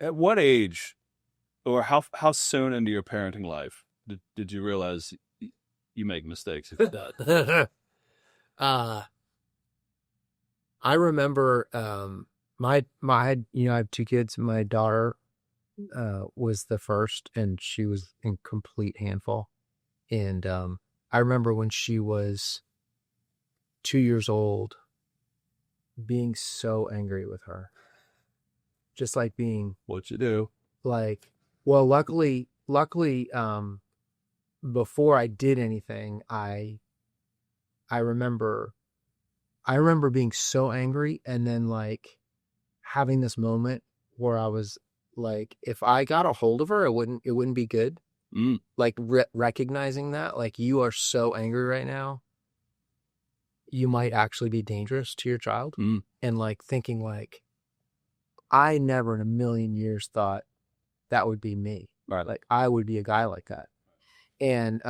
At what age or how soon into your parenting life did you realize you make mistakes? uh, I remember my I have two kids. My daughter was the first, and she was in complete handful. And I remember when she was 2 years old, being so angry with her, just like being What you do? like, well, luckily, before I did anything, I remember I remember being so angry, and then like having this moment where I was like, if I got a hold of her, it wouldn't be good. Mm, Like recognizing that, like, you are so angry right now, you might actually be dangerous to your child. mm. And like thinking like, I never in a million years thought that would be me. Right. Like I would be a guy like that. And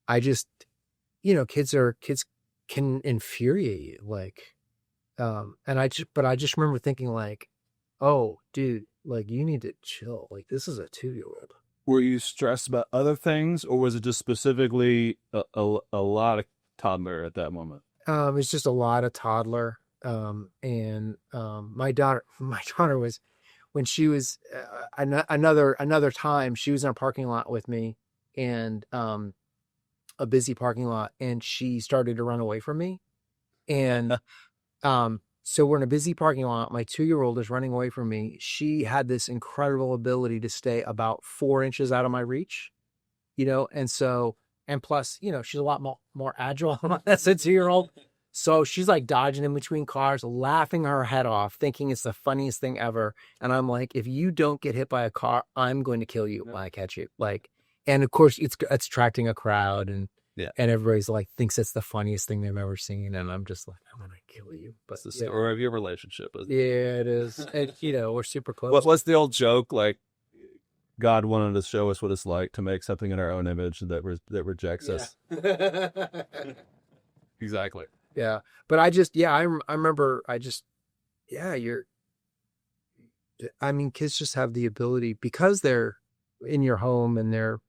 I just, kids can infuriate you. Like, and I just remember thinking like, oh, dude, like you need to chill. Like this is a 2-year-old. Were you stressed about other things, or was it just specifically a lot of toddler at that moment? It's just a lot of toddler. And my daughter was, when she was another time, she was in a parking lot with me, and a busy parking lot, and she started to run away from me. And so we're in a busy parking lot. My 2-year-old is running away from me. She had this incredible ability to stay about 4 inches out of my reach, and so, and plus, she's a lot more agile as a 2-year-old. So she's like dodging in between cars, laughing her head off, thinking it's the funniest thing ever. And I'm like, if you don't get hit by a car, I'm going to kill you when I catch you. Like, and of course it's attracting a crowd, and Yeah. and everybody's like thinks it's the funniest thing they've ever seen. And I'm just like, I'm going to kill you. But It's the story of your relationship. yeah, it is. And, we're super close. What's the old joke? Like, God wanted to show us what it's like to make something in our own image that rejects us. Exactly. Yeah. But I remember kids just have the ability, because they're in your home and they're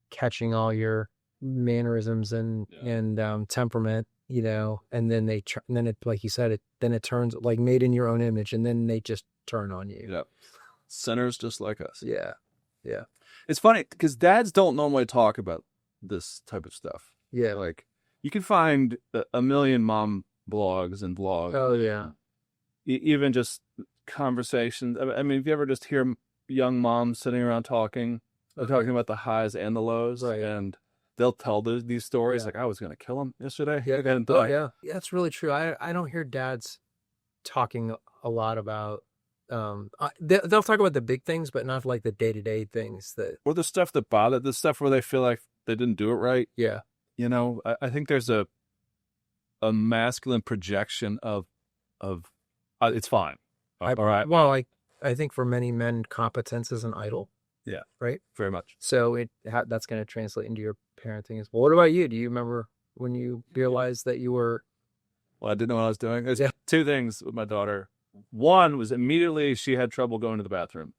catching all your mannerisms and temperament, and then and then it, like you said, then it turns like made in your own image, and then they just turn on you. Yeah. Sinners just like us. Yeah. Yeah. It's funny because dads don't normally talk about this type of stuff. Yeah. Like, you can find a million mom blogs and vlogs. Oh yeah. Even just conversations. I mean, if you ever just hear young moms sitting around talking about the highs and the lows, Right. and they'll tell these stories, Yeah. like, I was going to kill him yesterday. Yeah. And Oh yeah. Yeah, that's really true. I don't hear dads talking a lot about, they'll talk about the big things, but not like the day-to-day things or the stuff that bothered, the stuff where they feel like they didn't do it right. yeah. I think there's a masculine projection of it's fine. All right. Well, I think for many men, competence is an idol. Yeah. Right. Very much. So that's going to translate into your parenting as well. What about you? Do you remember when you realized that you were? Well, I didn't know what I was doing. There's two things with my daughter. One was immediately she had trouble going to the bathroom,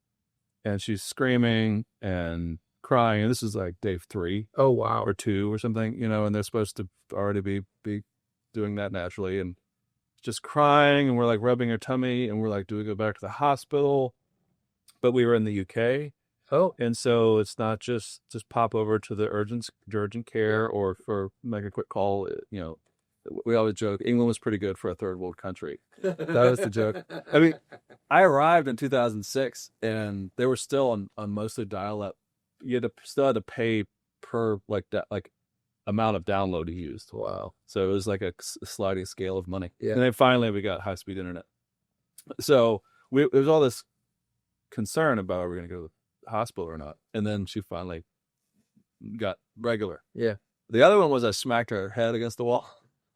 and she's screaming and crying. And this is like day 3. Oh wow. Or 2 or something, and they're supposed to already be doing that naturally, and just crying, and we're like rubbing her tummy, and we're like, do we go back to the hospital? But we were in the UK. Oh. And so it's not just pop over to the urgent care or for make a quick call. We always joke England was pretty good for a third world country. That was the joke. I mean, I arrived in 2006, and they were still on mostly dial-up. You still had to pay per like amount of download you used. Wow. So it was like a sliding scale of money. Yeah. And then finally we got high-speed internet. So there was all this concern about, are we going to go to the hospital or not? And then she finally got regular. Yeah. The other one was I smacked her head against the wall.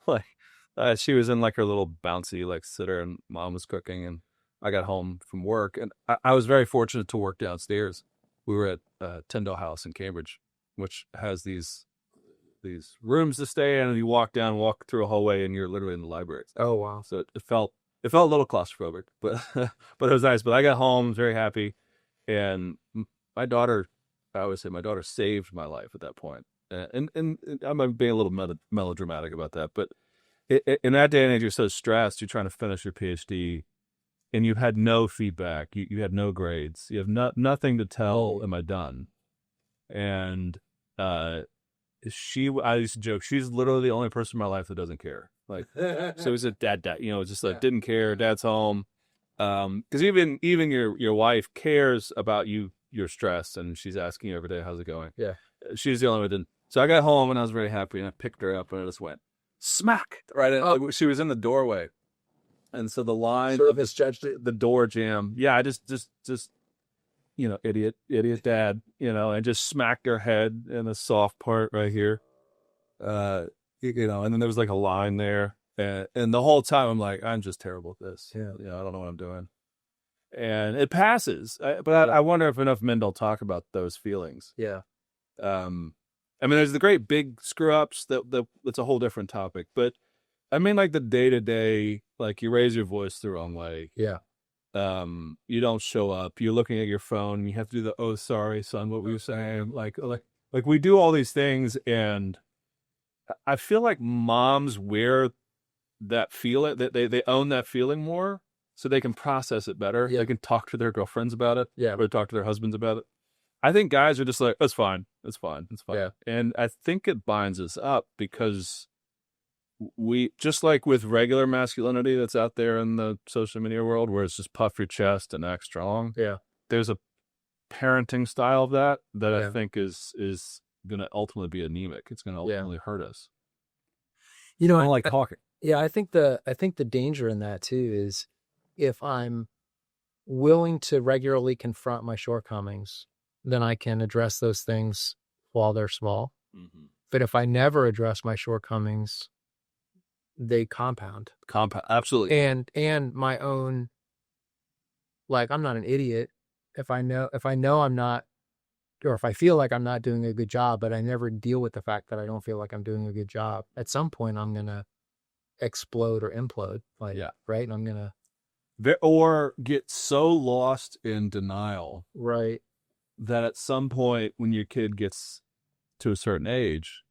Like, she was in like her little bouncy like sitter, and mom was cooking, and I got home from work, and I was very fortunate to work downstairs. We were at Tyndall House in Cambridge, which has these rooms to stay in, and you walk through a hallway, and you're literally in the library. Oh wow. So it felt It felt a little claustrophobic, but but it was nice. But I got home, very happy, and my daughter, I always say my daughter saved my life at that point. And I'm being a little melodramatic about that, but in that day and age, you're so stressed. You're trying to finish your PhD, and you had no feedback. You had no grades. You have nothing to tell. Am I done? And I used to joke, she's literally the only person in my life that doesn't care. Like, so it was a dad, just like didn't care. Dad's home. Because even your wife cares about your stress, and she's asking you every day, how's it going? Yeah. She's the only one that didn't. So I got home and I was very happy, and I picked her up and I just went smack right in. Like, she was in the doorway, and so the line Sort of misjudged it. the door jam. Yeah, I just idiot dad, and just smacked her head in the soft part right here. And then there was like a line there, and the whole time I'm like, I'm just terrible at this. Yeah. I don't know what I'm doing. And it passes, but I wonder if enough men don't talk about those feelings. Yeah. I mean, there's the great big screw ups that's a whole different topic, but I mean, like the day to day, like you raise your voice the wrong way. Yeah. You don't show up. You're looking at your phone. You have to do the "oh, sorry, son, what were you saying?" Like we do all these things, and I feel like moms wear that feeling, that they own that feeling more, so they can process it better. Yeah. They can talk to their girlfriends about it, Yeah. or talk to their husbands about it. I think guys are just like, "It's fine, it's fine, it's fine," Yeah. and I think it binds us up because we, just like with regular masculinity that's out there in the social media world, where it's just puff your chest and act strong. Yeah. There's a parenting style of that Yeah. I think is going to ultimately be anemic. It's going to ultimately hurt us. I don't like talking. Yeah, I think the danger in that too is if I'm willing to regularly confront my shortcomings, then I can address those things while they're small. Mm-hmm. But if I never address my shortcomings, they compound. Absolutely. And my own, like, I'm not an idiot. If I know I'm not, or if I feel like I'm not doing a good job, but I never deal with the fact that I don't feel like I'm doing a good job, at some point I'm going to explode or implode. Like, right? And I'm going to. Or get so lost in denial. Right. That at some point when your kid gets to a certain age,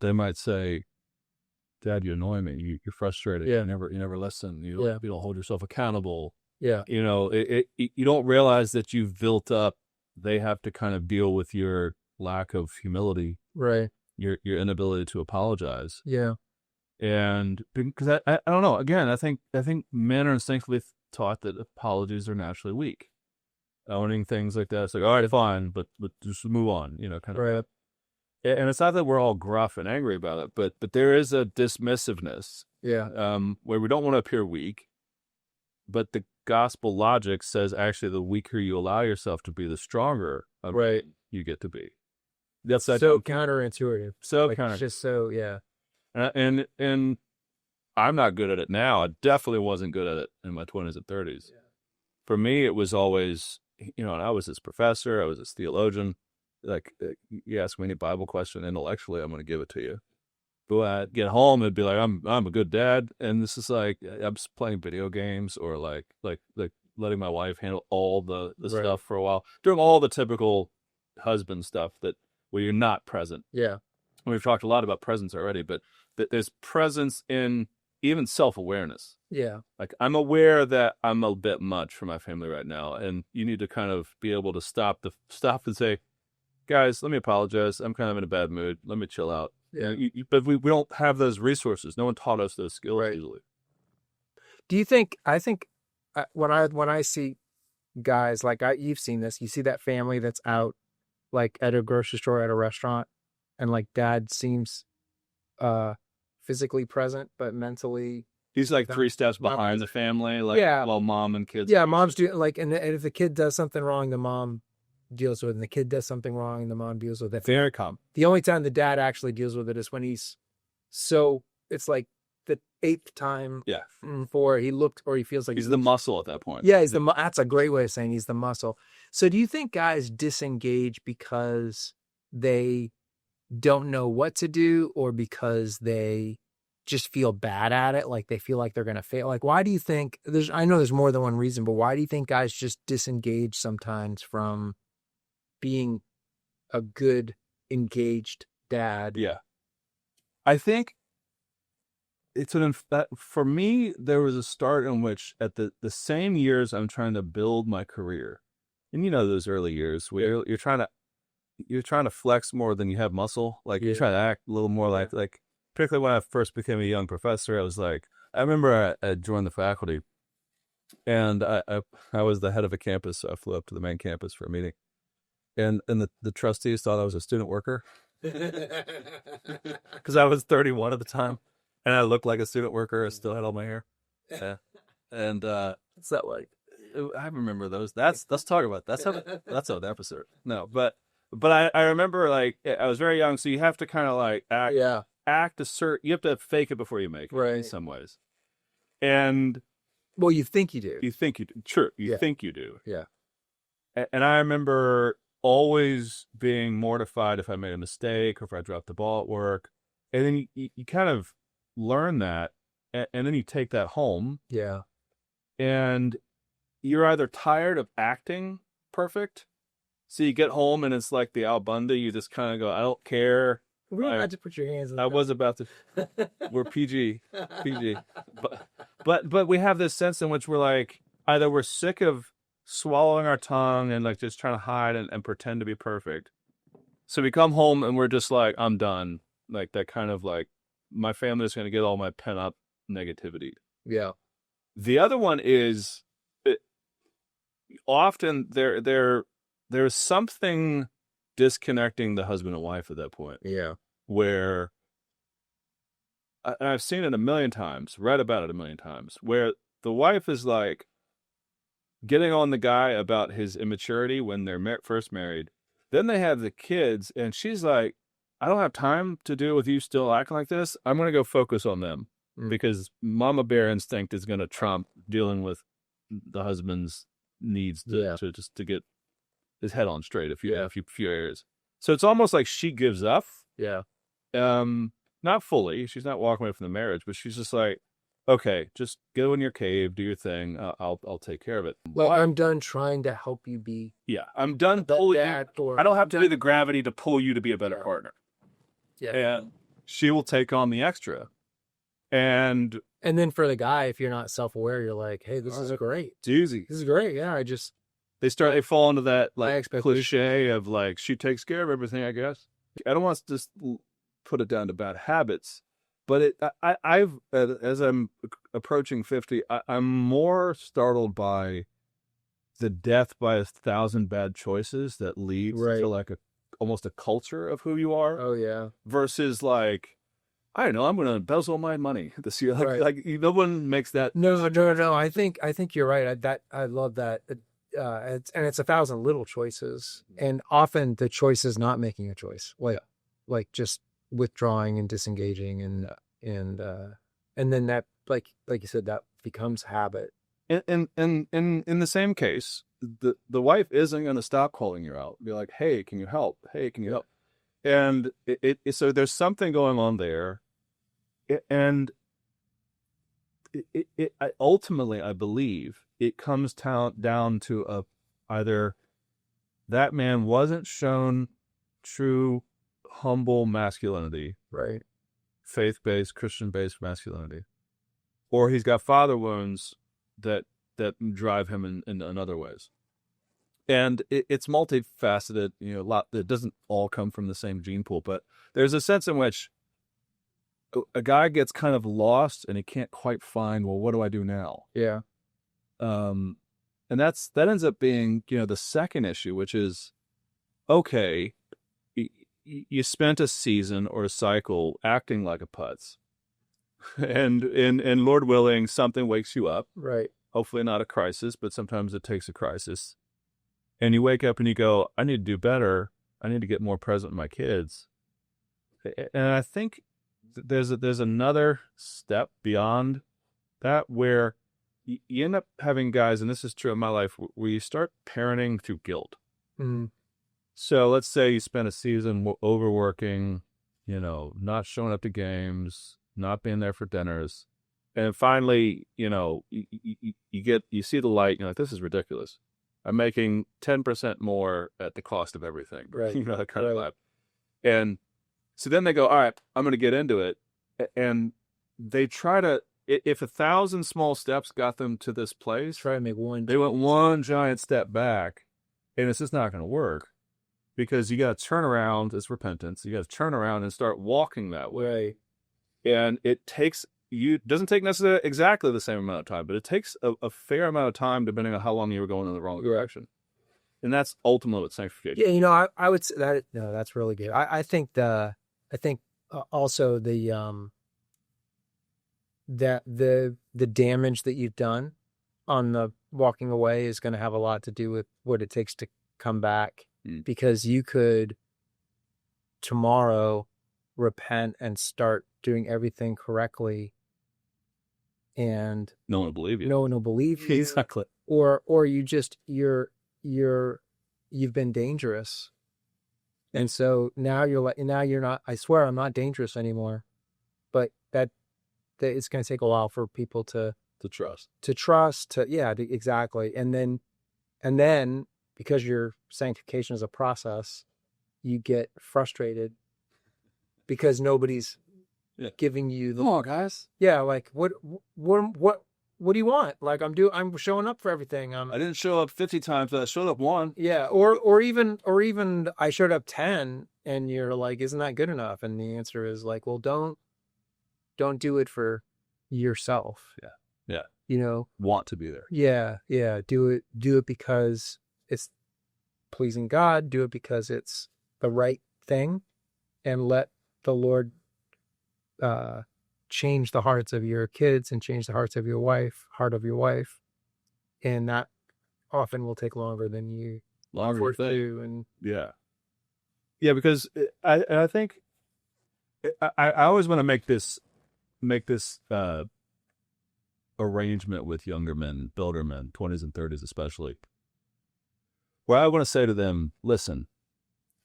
they might say, "Dad, you annoy me. You're frustrated. Yeah. You never listen. You don't hold yourself accountable." Yeah. You don't realize that you've built up. They have to kind of deal with your lack of humility, right? Your inability to apologize. Yeah. And because I don't know. Again, I think men are instinctively taught that apologies are naturally weak. Owning things like that, it's like, all right, fine, but just move on. Kind of. Right. And it's not that we're all gruff and angry about it, but there is a dismissiveness. Yeah. Where we don't want to appear weak, but the gospel logic says actually the weaker you allow yourself to be, the stronger you get to be. That's so counterintuitive. So like, just so and I'm not good at it now. I definitely wasn't good at it in my 20s and 30s. Yeah. For me, it was always, and I was this professor, I was this theologian. Like, you ask me any Bible question intellectually, I'm going to give it to you. But when I get home, it'd be like, I'm a good dad, and this is like I'm just playing video games, or like letting my wife handle all the stuff for a while, doing all the typical husband stuff where you're not present. Yeah, we've talked a lot about presence already, but there's presence in even self-awareness. Yeah, like I'm aware that I'm a bit much for my family right now, and you need to kind of be able to stop and say, guys, let me apologize. I'm kind of in a bad mood. Let me chill out. Yeah. But we don't have those resources. No one taught us those skills easily. Do you think? I think when I see guys like you've seen this. You see that family that's out, like at a grocery store, at a restaurant, and like dad seems physically present but mentally he's like 3 steps behind the family. Like, while mom and kids. Yeah, mom's doing like, and if the kid does something wrong, the mom deals with it, and the kid does something wrong and the mom deals with it. Very common. The only time the dad actually deals with it is when it's like the 8th time for he looked, or he feels like he's the muscle at that point. Yeah, that's a great way of saying he's the muscle. So do you think guys disengage because they don't know what to do, or because they just feel bad at it, like they feel like they're going to fail? Like, why do you think I know there's more than one reason, but why do you think guys just disengage sometimes from being a good engaged dad? Yeah. I think for me, there was a start in which at the same years I'm trying to build my career. And those early years where you're trying to flex more than you have muscle. Like you're trying to act a little more like particularly when I first became a young professor, I remember I joined the faculty, and I was the head of a campus, so I flew up to the main campus for a meeting. And the trustees thought I was a student worker because I was 31 at the time, and I looked like a student worker. I still had all my hair. Yeah. And it's that like I remember those. Let's talk about that's how the episode. No, but I remember like I was very young, so you have to kind of like act you have to fake it before you make it in some ways. And well, you think you do. You think you do. Sure, think you do. Yeah. And I remember always being mortified if I made a mistake or if I dropped the ball at work. And then you kind of learn that, and then you take that home. Yeah. And you're either tired of acting perfect, so you get home and it's like the Al Bundy, you just kind of go, I don't care. We don't have to put your hands on I was about to. We're PG. But we have this sense in which we're like, either we're sick of swallowing our tongue and like just trying to hide and pretend to be perfect. So we come home and we're just like, I'm done. Like that kind of like, my family's going to get all my pent up negativity. Yeah. The other one is often there's something disconnecting the husband and wife at that point. Yeah. Where I've seen it a million times, read about it a million times, where the wife is like getting on the guy about his immaturity when they're first married. Then they have the kids, and she's like, I don't have time to deal with you still acting like this. I'm going to go focus on them because mama bear instinct is going to trump dealing with the husband's needs to get his head on straight a few areas. So it's almost like she gives up. Yeah. Not fully. She's not walking away from the marriage, but she's just like, okay, just go in your cave, do your thing. I'll take care of it. Well, I'm done trying to help you be. Yeah, I'm done pulling you. I don't have to be the gravity to pull you to be a better partner. Yeah. And she will take on the extra. And then for the guy, if you're not self-aware, you're like, hey, this is great. It's easy. This is great. Yeah, they fall into that like cliche of like, she takes care of everything, I guess. I don't want to just put it down to bad habits, but I've as I'm approaching 50, I'm more startled by the death by 1,000 bad choices that leads to like almost a culture of who you are. Oh yeah. Versus like, I don't know, I'm going to embezzle my money this year. Like no one makes that. No. I think you're right. I love that. It's 1,000 little choices, and often the choice is not making a choice. Like just withdrawing and disengaging, and then that like you said, that becomes habit. In the same case, the wife isn't going to stop calling you out. Be like, hey, can you help? Hey, can you help? And so there's something going on there, and ultimately, I believe it comes down to either that man wasn't shown true humble masculinity, right? Faith-based, Christian-based masculinity, or he's got father wounds that drive him in other ways. And it's multifaceted, a lot that doesn't all come from the same gene pool, but there's a sense in which a guy gets kind of lost and he can't quite find, well, what do I do now? Yeah. And that ends up being, the second issue, which is, okay, you spent a season or a cycle acting like a putz, and Lord willing, something wakes you up. Right. Hopefully not a crisis, but sometimes it takes a crisis. And you wake up and you go, I need to do better. I need to get more present with my kids. And I think there's another step beyond that where you end up having guys, and this is true in my life, where you start parenting through guilt. Mm-hmm. So let's say you spent a season overworking, not showing up to games, not being there for dinners. And finally, you see the light, you're like, this is ridiculous. I'm making 10% more at the cost of everything. Right. That kind of vibe. And so then they go, all right, I'm going to get into it. And they try to, if 1,000 small steps got them to this place, Try to make one. they went one giant step back, and it's just not going to work because you got to turn around. It's repentance. You got to turn around and start walking that way. Right. And it doesn't take necessarily exactly the same amount of time, but it takes a fair amount of time depending on how long you were going in the wrong direction. And that's ultimately what sanctification. Yeah, I would say that. No, that's really good. I think also that the damage that you've done on the walking away is going to have a lot to do with what it takes to come back, because you could tomorrow repent and start doing everything correctly, and no one will believe you. No one will believe you. Exactly. Or you've been dangerous. And so now you're not, I swear I'm not dangerous anymore. But that it's going to take a while for people to trust, exactly. And then because your sanctification is a process, you get frustrated because nobody's giving you come on, guys. Yeah. Like what do you want? Like I'm showing up for everything. I didn't show up 50 times, but I showed up 1. Yeah. Or even I showed up 10 and you're like, isn't that good enough? And the answer is like, well, don't do it for yourself. Yeah. Want to be there. Yeah. Do it because it's pleasing God. Do it because it's the right thing, and let the Lord change the hearts of your kids and change the heart of your wife. And that often will take longer than you do. And yeah, because I think I always want to make this arrangement with younger men, builder men, 20s and 30s especially, where I want to say to them, listen,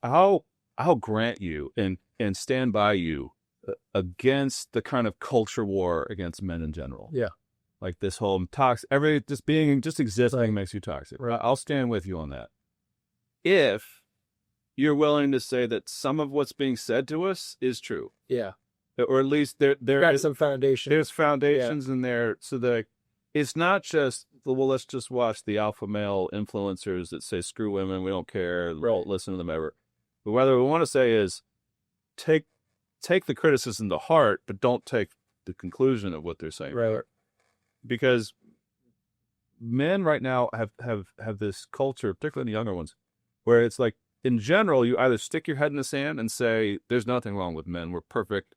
I'll grant you and stand by you against the kind of culture war against men in general. Yeah. Like this whole toxic, just existing makes you toxic. Right. I'll stand with you on that. If you're willing to say that some of what's being said to us is true. Yeah. Or at least there got some foundation. There's foundations in there, so that it's not just, well, let's just watch the alpha male influencers that say screw women, we don't care, won't listen to them ever. But what we want to say is take the criticism to heart, but don't take the conclusion of what they're saying. Right. Because men right now have this culture, particularly the younger ones, where it's like, in general, you either stick your head in the sand and say, there's nothing wrong with men, we're perfect,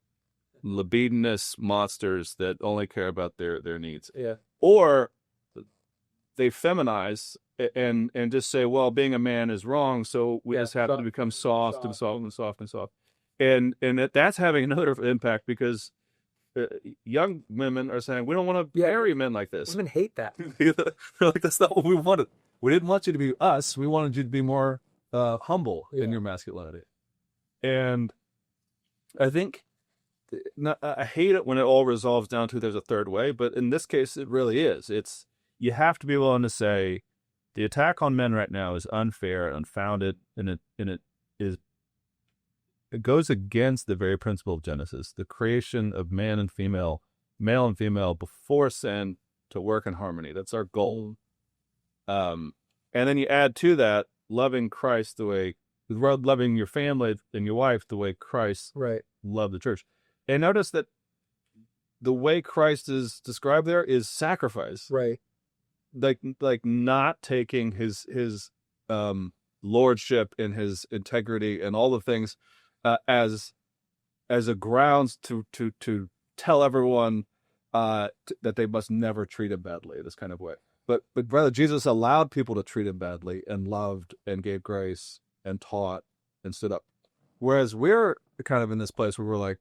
libidinous monsters that only care about their needs. Yeah. Or they feminize and just say, well, being a man is wrong, so we just have to become soft. And that's having another impact, because young women are saying, we don't want to marry men like this. Women hate that. They're like, that's not what we wanted. We didn't want you to be us. We wanted you to be more humble in your masculinity. And I think, I hate it when it all resolves down to there's a third way, but in this case, it really is. You have to be willing to say, the attack on men right now is unfair, unfounded, and it goes against the very principle of Genesis, the creation of man and female, male and female before sin, to work in harmony. That's our goal. And then you add to that loving Christ loving your family and your wife the way Christ loved the church. And notice that the way Christ is described there is sacrifice. Right. Like not taking his lordship and his integrity and all the things as a grounds to tell everyone that they must never treat him badly, this kind of way. But rather, Jesus allowed people to treat him badly and loved and gave grace and taught and stood up. Whereas we're kind of in this place where we're like,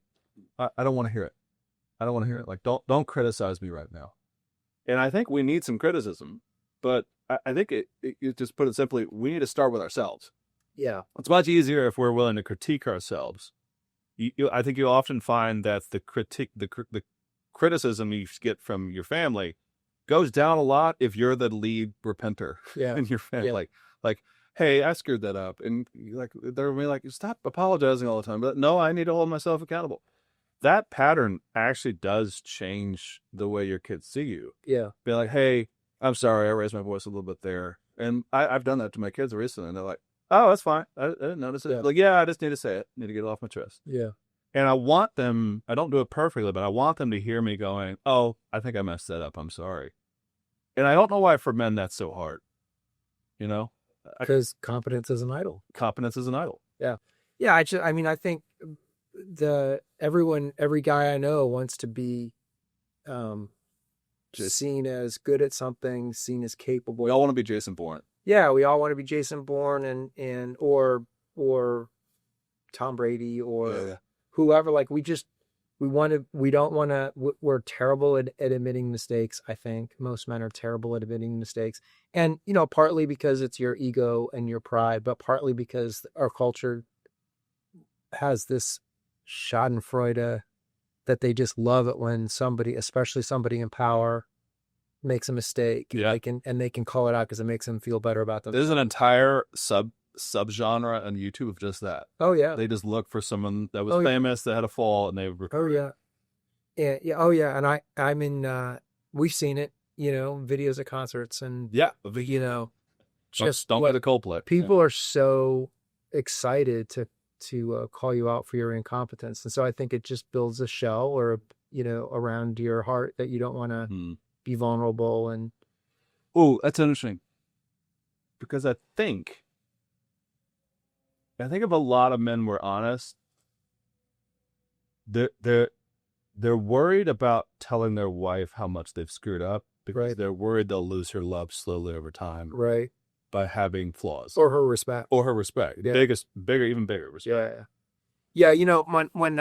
I don't want to hear it. I don't want to hear it. Like, don't criticize me right now. And I think we need some criticism, but I think it just put it simply, we need to start with ourselves. Yeah. It's much easier if we're willing to critique ourselves I think you often find that the criticism you get from your family goes down a lot if you're the lead repenter Yeah. in your family. Yeah. Like, hey, I screwed that up, and like they're like, stop apologizing all the time. But no, I need to hold myself accountable. That pattern actually does change the way your kids see you. Yeah. Be like, hey, I'm sorry, I raised my voice a little bit there, and I've done that to my kids recently, and they're like, oh, that's fine. I didn't notice it. Yeah. Like, yeah, I just need to say it. Need to get it off my chest. Yeah. And I want them, I don't do it perfectly, but I want them to hear me going, oh, I think I messed that up. I'm sorry. And I don't know why for men that's so hard. You know? Because competence is an idol. Competence is an idol. Yeah. Yeah. I mean, I think every guy I know wants to be seen as good at something, seen as capable. We all want to be Jason Bourne. Yeah. We all want to be Jason Bourne or Tom Brady or whoever. Like we don't want to, we're terrible at admitting mistakes. I think most men are terrible at admitting mistakes. And, partly because it's your ego and your pride, but partly because our culture has this schadenfreude that they just love it when somebody, especially somebody in power, makes a mistake. Yeah. And they can call it out because it makes them feel better about them. There's an entire subgenre on YouTube of just that. Oh yeah. They just look for someone that was famous that had a fall and they Oh yeah. Yeah. Oh yeah. And I'm in, we've seen it, videos of concerts and just don't get a Coldplay. People are so excited to call you out for your incompetence. And so I think it just builds a shell or, around your heart that you don't want to be vulnerable. And oh, that's interesting. Because I think if a lot of men were honest, they're worried about telling their wife how much they've screwed up because they're worried they'll lose her love slowly over time. Right. By having flaws. Or her respect. Yeah. Even bigger respect. Yeah. When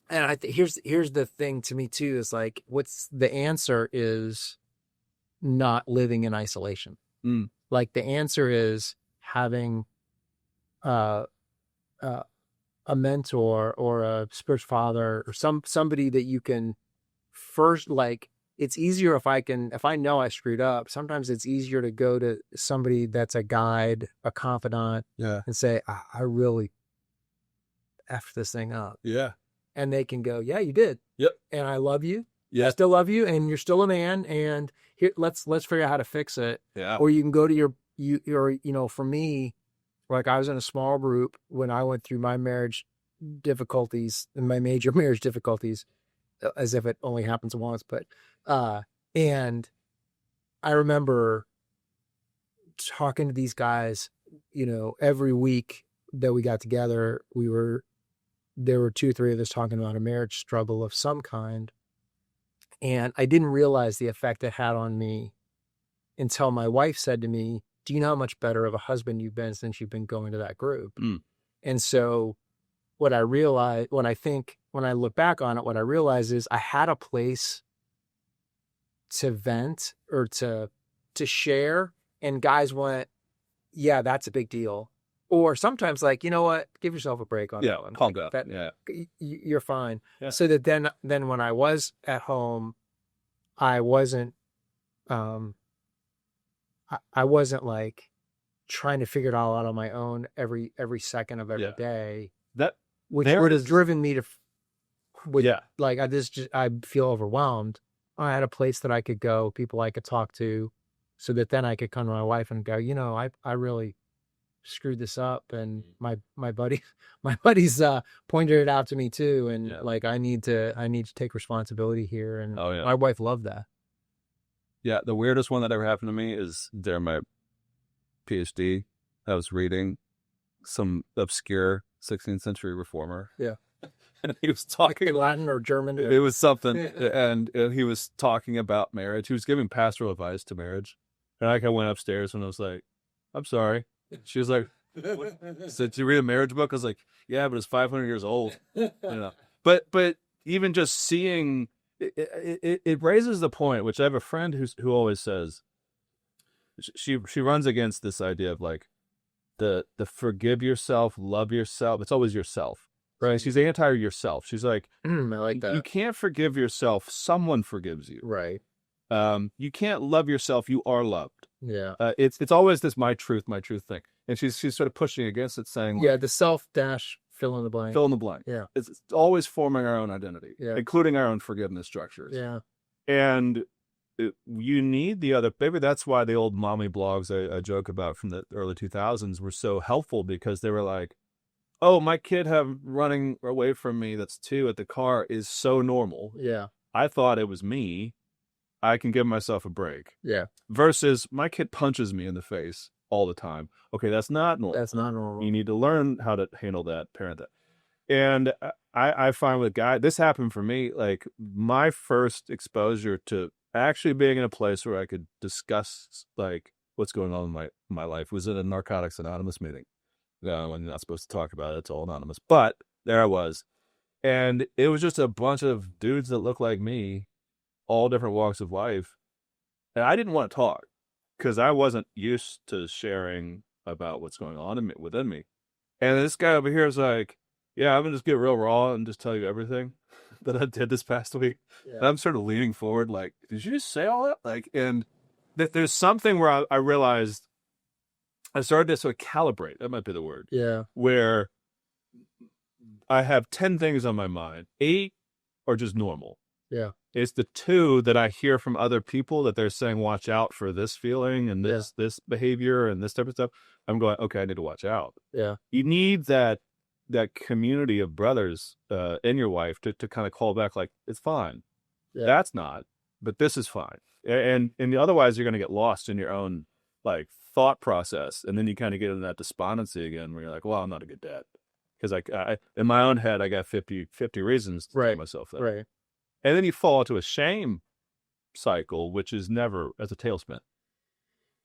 and I think here's the thing to me too, is like, what's the answer is not living in isolation. Like the answer is having a mentor or a spiritual father or somebody that you can first, like, it's easier if I know I screwed up. Sometimes it's easier to go to somebody that's a guide, a confidant, and say, I really effed this thing up. Yeah. And they can go, yeah, you did. Yep. And I love you. Yeah. I still love you, and you're still a man. And here, let's figure out how to fix it. Yeah. Or you can go to your for me, like I was in a small group when I went through my marriage difficulties and my major marriage difficulties, as if it only happens once, but and I remember talking to these guys, every week that we got together, there were 2 or 3 of us talking about a marriage struggle of some kind. And I didn't realize the effect it had on me until my wife said to me, do you know how much better of a husband you've been since you've been going to that group? And so what I realized, when I look back on it, what I realized is I had a place to vent or to share, and guys went, yeah, that's a big deal. Or sometimes like, you know what, give yourself a break on that one. Calm down. You're fine. Yeah. So that then when I was at home, I wasn't like trying to figure it all out on my own every second of every day. Which would have driven me to, like I feel overwhelmed. I had a place that I could go, people I could talk to, so that then I could come to my wife and go, I really screwed this up, and my buddies pointed it out to me too, and like I need to take responsibility here, and my wife loved that. Yeah, the weirdest one that ever happened to me is during my PhD. I was reading some obscure 16th century reformer. Yeah. And he was talking in Latin or German. It was something. And he was talking about marriage. He was giving pastoral advice to marriage. And I went upstairs and I was like, I'm sorry. She was like, so did you read a marriage book? I was like, yeah, but it's 500 years old. But even just seeing, it raises the point, which I have a friend who always says, she runs against this idea of like, the forgive yourself, love yourself. It's always yourself. right? She's anti yourself. She's like, I like that. You can't forgive yourself. Someone forgives you. Right. You can't love yourself. You are loved. Yeah. It's always this my truth thing. And she's sort of pushing against it, saying, Yeah, the self dash fill in the blank. fill in the blank. Yeah. It's always forming our own identity, including our own forgiveness structures. Yeah. And you need the other. Maybe that's why the old mommy blogs I joke about from the early 2000s were so helpful, because they were like, oh, my kid running away from me that's 2 at the car is so normal. Yeah. I thought it was me. I can give myself a break. Yeah. Versus my kid punches me in the face all the time. Okay, that's not normal. That's not normal. You need to learn how to handle that, parent that. And I find with guys, this happened for me, like my first exposure to actually being in a place where I could discuss like what's going on in my life was in a Narcotics Anonymous meeting. I'm not supposed to talk about it. It's all anonymous. But there I was. And it was just a bunch of dudes that looked like me, all different walks of life. And I didn't want to talk because I wasn't used to sharing about what's going on within me. And this guy over here is like, yeah, I'm going to just get real raw and just tell you everything that I did this past week. Yeah. And I'm sort of leaning forward like, did you just say all that? Like, and there's something where I realized I started to sort of calibrate. That might be the word. Yeah. Where I have 10 things on my mind. 8 are just normal. Yeah. It's the 2 that I hear from other people that they're saying, watch out for this feeling and this behavior and this type of stuff. I'm going, okay, I need to watch out. Yeah. You need that community of brothers in your wife to kind of call back like, it's fine. Yeah. That's not, but this is fine. And otherwise you're going to get lost in your own like thought process. And then you kind of get in that despondency again where you're like, well, I'm not a good dad. Because I in my own head, I got 50 reasons to tell myself that. Right. And then you fall into a shame cycle, which is never as a tailspin.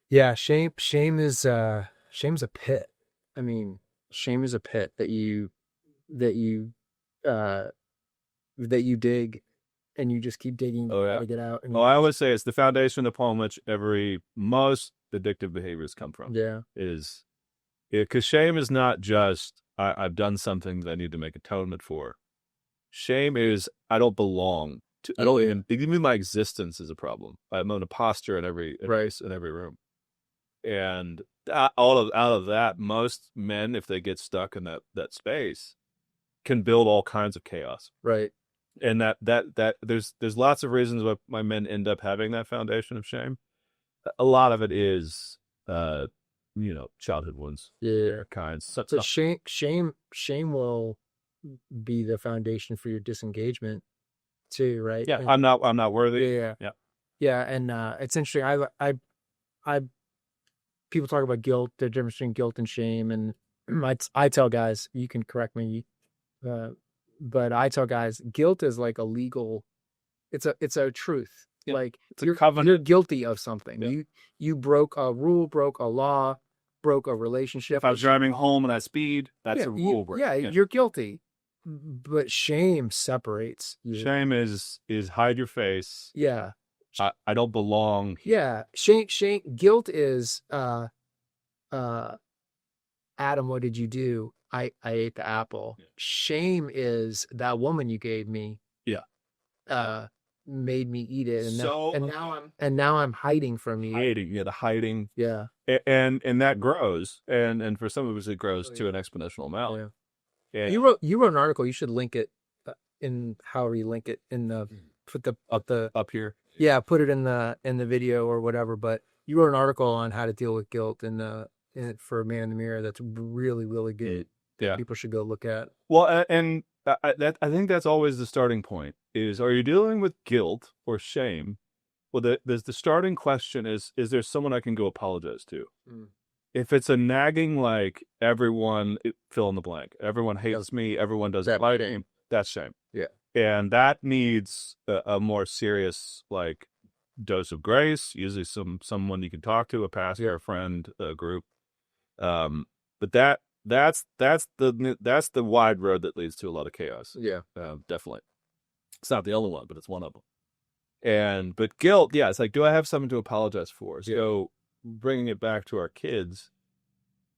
Yeah, shame is shame's a pit. I mean, shame is a pit that you dig, and you just keep digging to get out. And I always say it's the foundation upon which most addictive behaviors come from. Yeah, because shame is not just I've done something that I need to make atonement for. Shame is I don't belong to. I don't even my existence is a problem. I'm an imposter in every room, and out of that, most men, if they get stuck in that space, can build all kinds of chaos. Right. And that there's lots of reasons why my men end up having that foundation of shame. A lot of it is childhood wounds. Yeah. Kinds. So shame will be the foundation for your disengagement too, right? Yeah. And I'm not worthy. Yeah. And it's interesting. I people talk about guilt, the difference between guilt and shame, and I tell guys, you can correct me, but I tell guys, guilt is like a legal, it's a truth. Yeah. Like you're guilty of something. Yeah. You broke a rule, broke a law, broke a relationship. If I was driving home at that speed, that's a rule break. Yeah, you're guilty. But shame separates you. Shame is hide your face. Yeah. I don't belong here. Yeah. Shame guilt is Adam, what did you do? I ate the apple. Yeah. Shame is that woman you gave me. Yeah. Made me eat it, and now I'm hiding from you. The hiding. Yeah. And that grows, and for some of us it grows to an exponential amount. Yeah. Yeah. You wrote an article. You should link it in however you link it in the put the up here. Yeah, put it in the video or whatever. But you wrote an article on how to deal with guilt and for a man in the mirror. That's really, really good. Yeah, people should go look at. Well, and I think that's always the starting point. Is are you dealing with guilt or shame? Well, the starting question is there someone I can go apologize to? Mm. If it's a nagging like everyone fill in the blank, everyone hates me, everyone doesn't like me, that's shame. Yeah. And that needs a more serious like dose of grace. Usually someone you can talk to, a pastor, a friend, a group. But that's the wide road that leads to a lot of chaos. Yeah, definitely. It's not the only one, but it's one of them. But guilt, yeah, it's like, do I have something to apologize for? So bringing it back to our kids,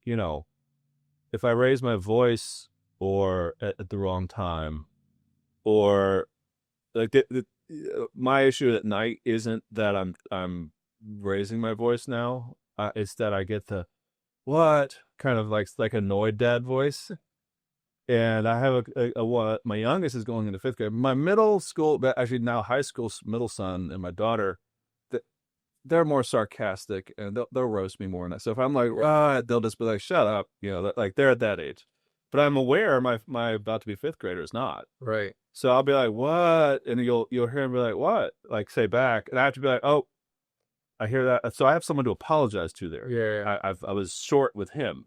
if I raise my voice or at the wrong time, or like my issue at night isn't that I'm raising my voice now. It's that I get the what kind of like annoyed dad voice. And I have my youngest is going into fifth grade. My middle school, actually now high school middle son and my daughter, they're more sarcastic and they'll roast me more. And so if I'm like, they'll just be like, shut up. Like they're at that age. But I'm aware my about to be fifth grader is not. Right. So I'll be like, what? And you'll hear him be like, what? Like say back. And I have to be like, oh, I hear that. So I have someone to apologize to there. Yeah. I was short with him.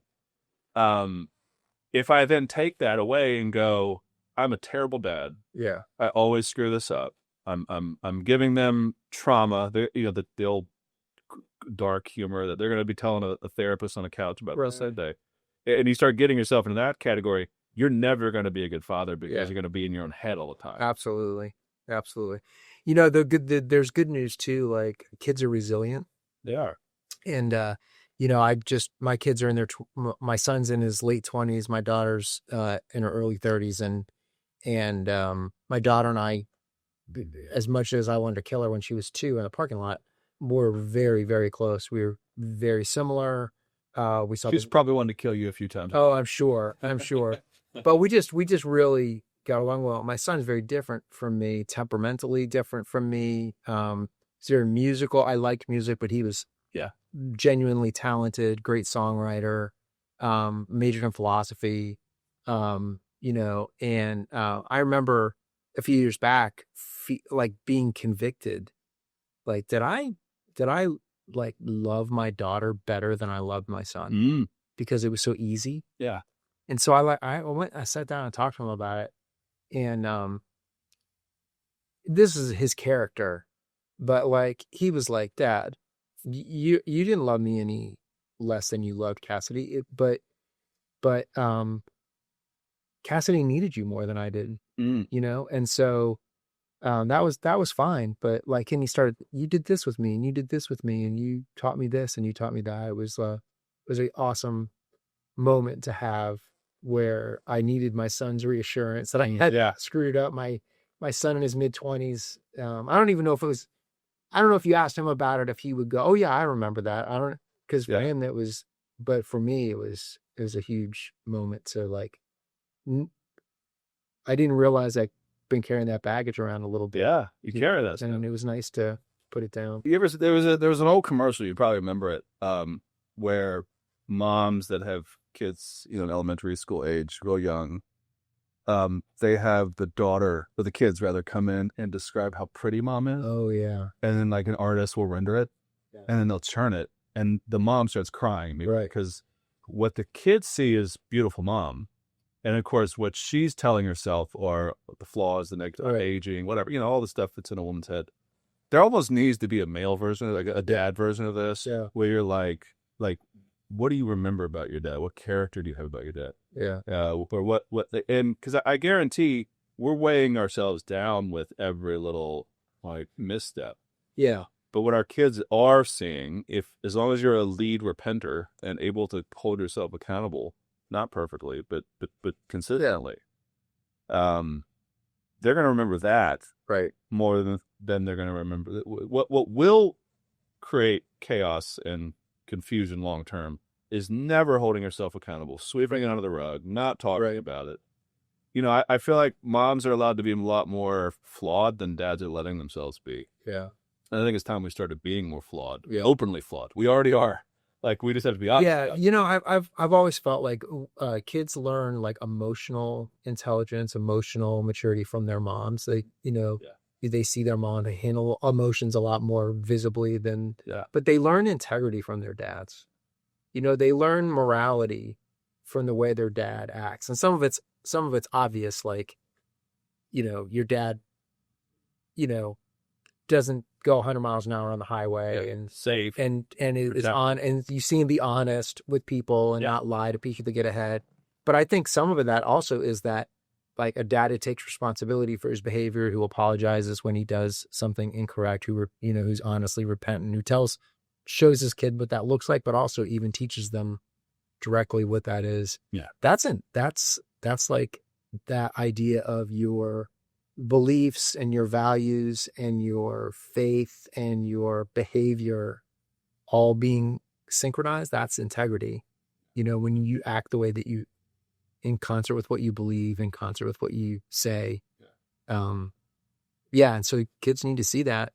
If I then take that away and go, I'm a terrible dad. Yeah. I always screw this up. I'm giving them trauma. The old dark humor that they're going to be telling a therapist on a couch about the rest of the day. And you start getting yourself into that category, you're never going to be a good father because you're going to be in your own head all the time. Absolutely. There's good news too. Like kids are resilient. They are. And, my kids are in my son's in his late 20s, my daughter's in her early 30s. And my daughter and I, as much as I wanted to kill her when she was 2 in the parking lot, we're very, very close. We were very similar. She's probably wanted to kill you a few times. Oh, I'm sure. But we just really got along well. My son's very different from me, temperamentally different from me. He's very musical. I liked music, but he was genuinely talented, great songwriter, majored in philosophy, and I remember a few years back, like being convicted, like did I like love my daughter better than I loved my son because it was so easy. Yeah. And so I sat down and talked to him about it, and this is his character, but like he was like, Dad, you didn't love me any less than you loved Cassidy, but Cassidy needed you more than I did, and so that was fine. But like, and he started, you did this with me, and you did this with me, and you taught me this, and you taught me that. It was an awesome moment to have where I needed my son's reassurance that I had screwed up. My son in his mid-20s. I don't know if you asked him about it, if he would go, oh yeah, I remember that. I don't, because for him it was, but for me it was a huge moment to like, I didn't realize I'd been carrying that baggage around a little bit. Yeah, you carry that stuff. And it was nice to put it down. There was an old commercial, you probably remember it, where moms that have kids, in elementary school age, real young, they have the kids rather, come in and describe how pretty mom is. Oh yeah. And then like an artist will render it, and then they'll churn it, and the mom starts crying, because what the kids see is beautiful mom. And of course, what she's telling herself are the flaws, the negative aging, whatever, all the stuff that's in a woman's head. There almost needs to be a male version, like a dad version of this, where you're like, what do you remember about your dad? What character do you have about your dad? Yeah. Or what, and because I guarantee we're weighing ourselves down with every little like misstep. Yeah. But what our kids are seeing, as long as you're a lead repenter and able to hold yourself accountable, not perfectly, but consistently, they're going to remember that more than they're going to remember what will create chaos and confusion long term is never holding yourself accountable, sweeping it under the rug, not talking about it. I feel like moms are allowed to be a lot more flawed than dads are letting themselves be. Yeah. And I think it's time we started being more flawed, openly flawed. We already are. Like, we just have to be honest. Yeah, I've always felt like kids learn like emotional intelligence, emotional maturity from their moms. They, they see their mom, they handle emotions a lot more visibly than, but they learn integrity from their dads. They learn morality from the way their dad acts, and some of it's obvious, like, your dad, doesn't go 100 miles an hour on the highway and safe and it is on, and you see him be honest with people and not lie to people to get ahead. But I think some of that also is that, like, a dad who takes responsibility for his behavior, who apologizes when he does something incorrect, who's honestly repentant, who shows his kid what that looks like, but also even teaches them directly what that is. Yeah. That's That's like that idea of your beliefs and your values and your faith and your behavior all being synchronized. That's integrity. You know, when you act the way that you, in concert with what you believe, in concert with what you say. Yeah. Yeah. And so kids need to see that.